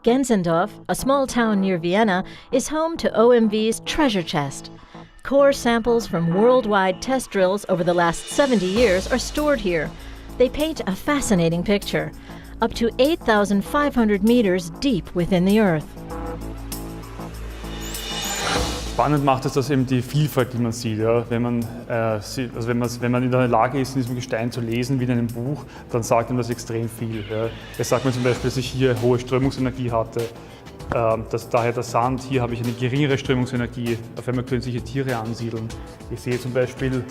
Gensendorf, a small town near Vienna, is home to OMV's treasure chest. Core samples from worldwide test drills over the last 70 years are stored here. They paint a fascinating picture, up to 8,500 meters deep within the earth. Spannend macht es das eben die Vielfalt, die man sieht. Ja. Wenn man in der Lage ist, in diesem Gestein zu lesen, wie in einem Buch, dann sagt ihm das extrem viel. Ja. Es sagt mir zum Beispiel, dass ich hier hohe Strömungsenergie hatte, dass daher der Sand, hier habe ich eine geringere Strömungsenergie, auf einmal können sich hier Tiere ansiedeln. Ich sehe zum Beispiel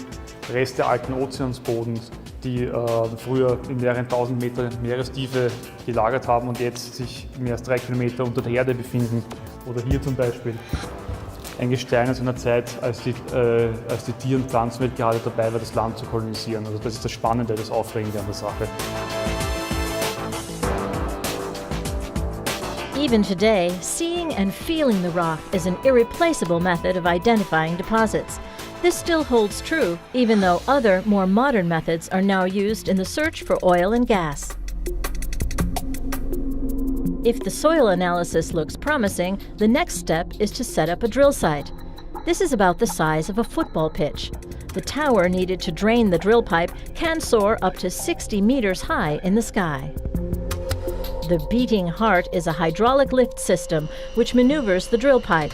Reste alten Ozeansbodens, die früher in mehreren tausend Meter Meerestiefe gelagert haben und jetzt sich mehr als 3 Kilometer unter der Erde befinden. Oder hier zum Beispiel ein Gestein aus einer Zeit, als die Tier- und Pflanzenwelt gerade dabei war, das Land zu kolonisieren. Also das ist das Spannende, das Aufregende an der Sache. Even today, seeing and feeling the rock is an irreplaceable method of identifying deposits. This still holds true, even though other, more modern methods are now used in the search for oil and gas. If the soil analysis looks promising, the next step is to set up a drill site. This is about the size of a football pitch. The tower needed to drain the drill pipe can soar up to 60 meters high in the sky. The beating heart is a hydraulic lift system which maneuvers the drill pipe.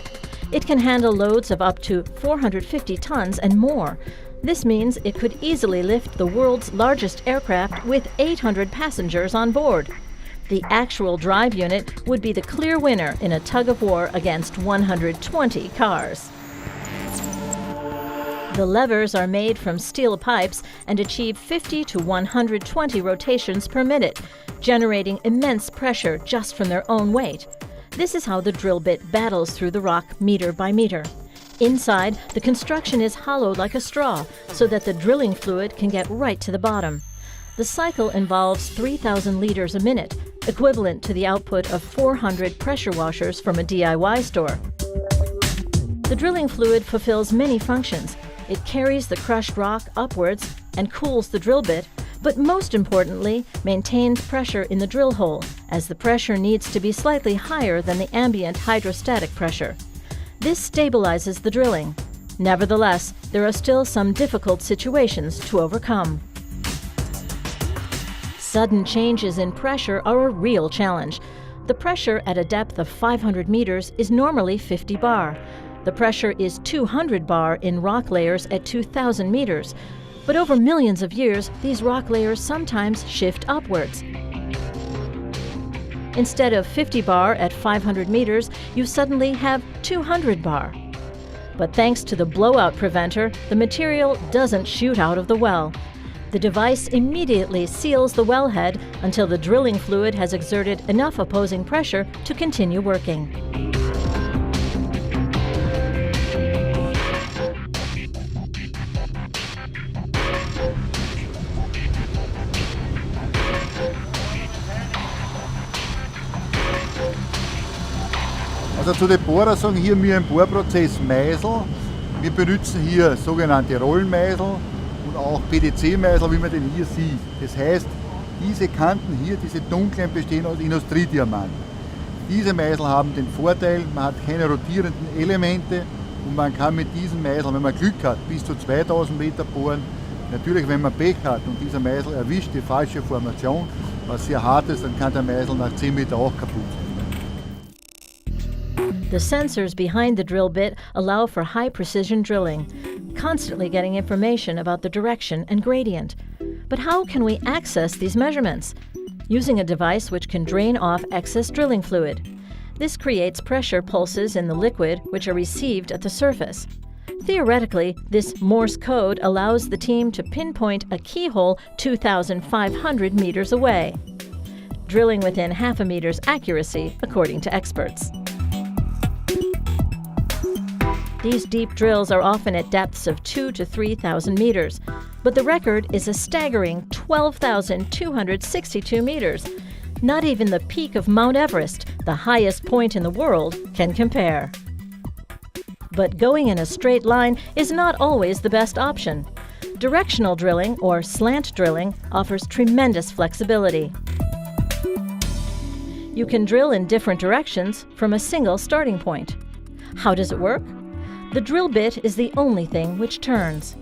It can handle loads of up to 450 tons and more. This means it could easily lift the world's largest aircraft with 800 passengers on board. The actual drive unit would be the clear winner in a tug-of-war against 120 cars. The levers are made from steel pipes and achieve 50 to 120 rotations per minute, generating immense pressure just from their own weight. This is how the drill bit battles through the rock meter by meter. Inside, the construction is hollowed like a straw so that the drilling fluid can get right to the bottom. The cycle involves 3,000 liters a minute, equivalent to the output of 400 pressure washers from a DIY store. The drilling fluid fulfills many functions. It carries the crushed rock upwards and cools the drill bit, but most importantly, maintains pressure in the drill hole, as the pressure needs to be slightly higher than the ambient hydrostatic pressure. This stabilizes the drilling. Nevertheless, there are still some difficult situations to overcome. Sudden changes in pressure are a real challenge. The pressure at a depth of 500 meters is normally 50 bar. The pressure is 200 bar in rock layers at 2,000 meters. But over millions of years, these rock layers sometimes shift upwards. Instead of 50 bar at 500 meters, you suddenly have 200 bar. But thanks to the blowout preventer, the material doesn't shoot out of the well. The device immediately seals the wellhead until the drilling fluid has exerted enough opposing pressure to continue working. Also zu den Bohrer sagen hier wir im Bohrprozess Meißel. Wir benutzen hier sogenannte Rollenmeißel und auch PDC-Meißel, wie man den hier sieht. Das heißt, diese Kanten hier, diese dunklen, bestehen aus Industriediamanten. Diese Meißel haben den Vorteil, man hat keine rotierenden Elemente und man kann mit diesen Meißeln, wenn man Glück hat, bis zu 2000 Meter bohren. Natürlich, wenn man Pech hat und dieser Meißel erwischt die falsche Formation, was sehr hart ist, dann kann der Meißel nach 10 Meter auch kaputt sein. The sensors behind the drill bit allow for high-precision drilling, constantly getting information about the direction and gradient. But how can we access these measurements? Using a device which can drain off excess drilling fluid. This creates pressure pulses in the liquid which are received at the surface. Theoretically, this Morse code allows the team to pinpoint a keyhole 2,500 meters away, drilling within half a meter's accuracy, according to experts. These deep drills are often at depths of 2,000 to 3,000 meters, but the record is a staggering 12,262 meters. Not even the peak of Mount Everest, the highest point in the world, can compare. But going in a straight line is not always the best option. Directional drilling, or slant drilling, offers tremendous flexibility. You can drill in different directions from a single starting point. How does it work? The drill bit is the only thing which turns.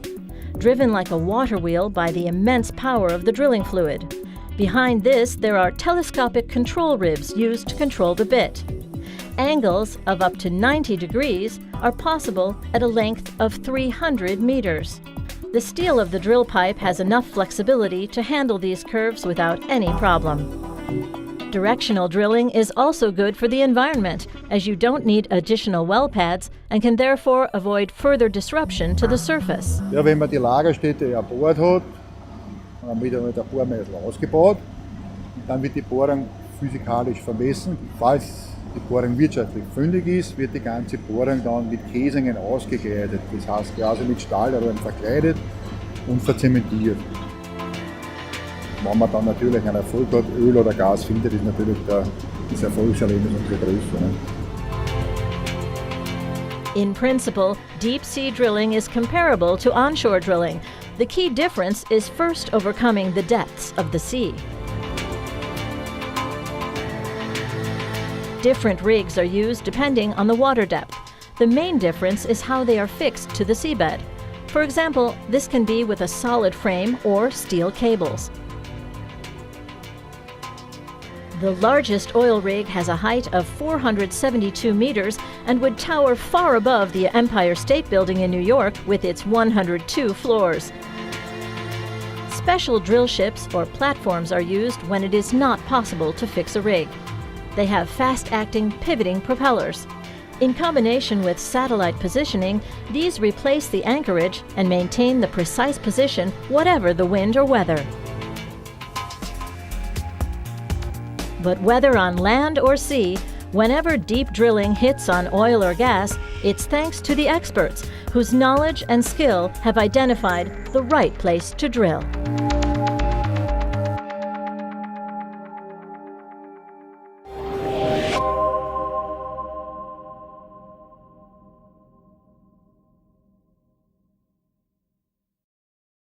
Driven like a water wheel by the immense power of the drilling fluid. Behind this, there are telescopic control ribs used to control the bit. Angles of up to 90 degrees are possible at a length of 300 meters. The steel of the drill pipe has enough flexibility to handle these curves without any problem. Directional drilling is also good for the environment, as you don't need additional well pads and can therefore avoid further disruption to the surface. Ja, wenn man die Lagerstätte erbohrt hat, dann wird der Bohrmeißel ausgebaut und dann wird die Bohrung physikalisch vermessen. Falls die Bohrung wirtschaftlich fündig ist, wird die ganze Bohrung dann mit Käsingen ausgekleidet. Das heißt, quasi mit Stahlrohren verkleidet und verzementiert. Wenn man dann natürlich einen Erfolg hat, Öl oder Gas findet, ist natürlich das Erfolgserlebnis umso größer. Ne? In principle, deep-sea drilling is comparable to onshore drilling. The key difference is first overcoming the depths of the sea. Different rigs are used depending on the water depth. The main difference is how they are fixed to the seabed. For example, this can be with a solid frame or steel cables. The largest oil rig has a height of 472 meters and would tower far above the Empire State Building in New York with its 102 floors. Special drill ships or platforms are used when it is not possible to fix a rig. They have fast-acting, pivoting propellers. In combination with satellite positioning, these replace the anchorage and maintain the precise position whatever the wind or weather. But whether on land or sea, whenever deep drilling hits on oil or gas, it's thanks to the experts whose knowledge and skill have identified the right place to drill.